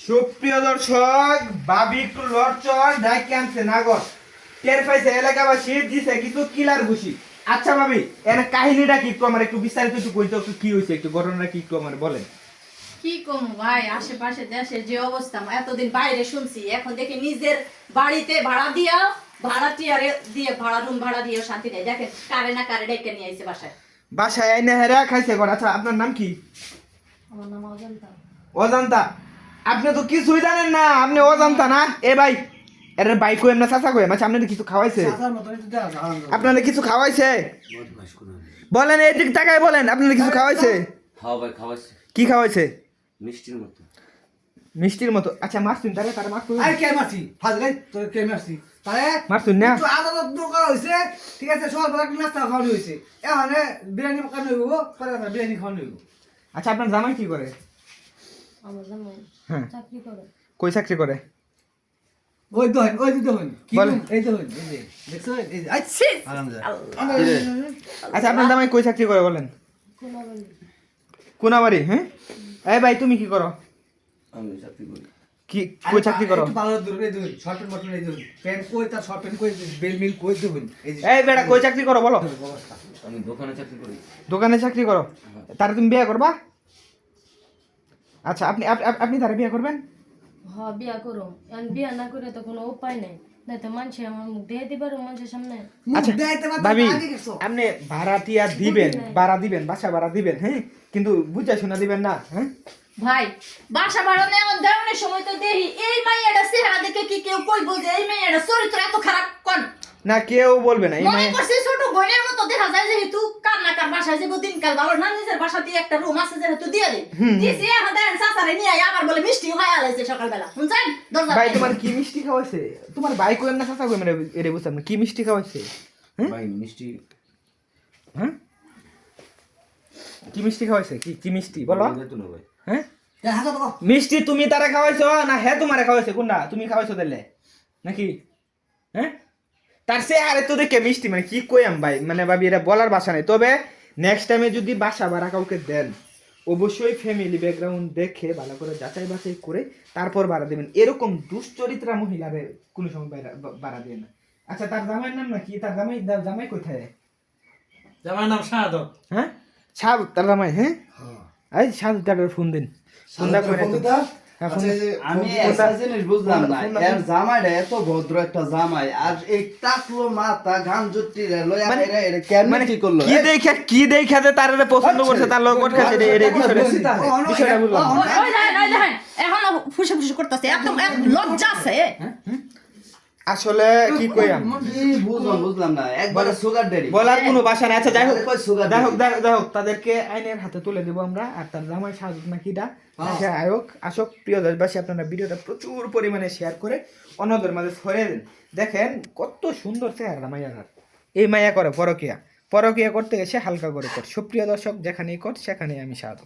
সুপ্রিয় দর্শক, ভাবি একটু লড়চড় ডাইকে আনছে নাগর টের পাইছে এলাকাবাসী দিছে কিছু কিলার ঘুষি। আচ্ছা ভাবি, এর কাহিনীটা কি একটু আমার একটু বিস্তারিত একটু কইতে, একটু কি হয়েছে, একটু ঘটনাটা কি একটু আমার বলেন। কি কম ভাই, আশেপাশে দেশের যে অবস্থা, এতদিন বাইরে শুনছি, এখন দেখি নিজের বাড়িতে ভাড়া দিয়া ভাড়াটিয়ারে দিয়ে ভাড়া রুম ভাড়া দিয়ে শান্তি নেই। দেখেন কারে না কারে ডেকে নিয়ে আইছে বাসায়। বাসায় আইনা হেরা খাইছে ঘর। আচ্ছা আপনার নাম কি? আমার নাম অজন্তা। অজান্তা? আপনি তো কিছুই জানেন না, আপনি অজান্তা না? এ ভাই, এর ভাই কই এমনা চাচা কই? আচ্ছা আপনাদের কিছু খাওয়াইছে? আপনাদের কিছু খাওয়াইছে? বলেন, এই দিক তাকায় বলেন, আপনাদের কিছু খাওয়াইছে? হ্যাঁ ভাই খাওয়াইছে। কি খাওয়াইছে? মিষ্টির মতো। মিষ্টির মতো? আচ্ছা মারছুন তারে, তারে মারছুন? আরে কে মারছি ফাজলে তোর কে মারছি তারে মারছুন না? তো আদালত দোকান হইছে, ঠিক আছে, সব বড় নাস্তা খাওয়ানো হইছে, এখানে বিরিয়ানি খাওয়ানো হইব, পরে আমরা বিরিয়ানি খাওয়ানো হইব। আচ্ছা আপনার জামাই কি করে? আমার জামাই হ্যাঁ, চাকরি করে। কই চাকরি করে? ওই দোহন ওই দোহন কি বলেন। এই দোহন এই যে দেখছো এই যে আচ্ছা আচ্ছা আপনার জামাই কই চাকরি করে বলেন? কোনাবাড়ি। কোনাবাড়ি? হ্যাঁ। এই ভাই তুমি কি করো? আমি চাকরি করি। কি কই চাকরি করো? একটু ভালো দূর এই দোহন শর্ট প্যান্ট বটন এই দোহন প্যান্ট কই তার শর্ট প্যান্ট কই বেল মিল কই দোহন এই যে এই বেটা কই চাকরি করো বলো? অবস্থা আমি দোকানে চাকরি করি। দোকানে চাকরি করো? তারে তুমি বিয়ে করবা? আচ্ছা আপনি আপনি তারে বিয়ে করবেন? হ্যাঁ বিয়া করো, এখন বিয়া না করে তো কোনো উপায় নেই, না তো মানুষে আমার মুখ দিয়ে দিবার মানুষের সামনে। আচ্ছা দেখাইতে পারতো ভাবি, আগে গেছো আপনি ভাড়াটিয়া দিবেন, ভাড়া দিবেন, বাসা ভাড়া দিবেন, হ্যাঁ, কিন্তু বুঝা শোনা দিবেন না, হ্যাঁ? ভাই বাসা ভাড়া নেওয়ার দেওয়ার সময় তো দেখি এই মাইয়াটা চেহারা দেখে কি কেউ কইবো যে এই মাইয়াটা চরিত্র এত খারাপ? কোন না কেউ বলবে না। এই মনে মায়ে করছি ছোট বোনের মতো দেখা যায়, যেহেতু কান্নাকার বাসায় যাবো দিনকাল ভালো না, নিজের বাসা দিয়ে একটা রুম আছে যেহেতু দিয়ে দিই দিছি, এখন দেখেন চাচারে নিয়ে আবার বলে মিষ্টি হয়ে আলাইছে সকালবেলা, শুনছেন? দরজা ভাই তোমার কি মিষ্টি খাওয়াইছে? তোমার ভাই কই এমনা চাচা কই মানে এরে বুঝতাম না, কি মিষ্টি খাওয়াইছে? হ্যাঁ? ভাই মিষ্টি হ্যাঁ, কি মিষ্টি খাওয়াইছে? কি কি মিষ্টি বলো? যেত না ভাই। হ্যাঁ, দেখা তো মিষ্টি তুমি তারা খাওয়াইছো না হ্যাঁ তোমারে খাওয়াইছে? কোনটা তুমি খাওয়াইছো তাহলে নাকি? হ্যাঁ, তার সে আরে তো দেখে মিষ্টি মানে কি কইয়াম ভাই, মানে ভাবি এটা বলার ভাষা নাই। তবে নেক্সট টাইমে যদি বাসা ভাড়া কাউকে দেন, অবশ্যই ফ্যামিলি ব্যাকগ্রাউন্ড দেখে ভালো করে যাচাই বাছাই করে তারপর ভাড়া দেবেন। এরকম দুশ্চরিত্রা মহিলাদের কোনো সময় ভাড়া দেন না। আচ্ছা তার জামাইয়ের নাম নাকি? তার জামাই কোথায়? আমার নাম শাহাদত। হ্যাঁ, সাধু তার জামাই? হ্যাঁ, এই সাধু তার ফোন দিন, ফোনটা করে দাও। হ্যাঁ, ফোন দাও। আমি একটা জিনিস বুঝলাম না, এর জামাইটা এত ভদ্র একটা জামাই, আর এই টাকলো মাথা গান জুটি লয়া মানে- এরা এটা কেন মানে কি করলো? কি দেখে যে তার পছন্দ করছে, তার লোক করছে বিষয়টা বললাম। ওই দেখেন এখন ফুসে ফুসে করতেছে, একদম লজ্জা আছে। আসলে কি কইয়াম, কি বুঝলাম না, একবারে সুগার ড্যাডি বলার কোনো ভাষা নাই। আচ্ছা যাই হোক, কই সুগার যাই হোক, যাই হোক, তাদেরকে আইনের হাতে তুলে দেবো আমরা। আর তার জামাই সাজুক নাকিটা সে আয়োগ আসক। প্রিয় দেশবাসী, আপনারা ভিডিওটা প্রচুর পরিমাণে শেয়ার করে অন্যদের মাঝে ছড়িয়ে দেন। দেখেন কত সুন্দর চেহারা মাইয়ার। এই মাইয়া করে পরকিয়া, পরকিয়া করতে এসে হালকা করে কর। সুপ্রিয় দর্শক, যেখানেই কর সেখানেই আমি সাধু।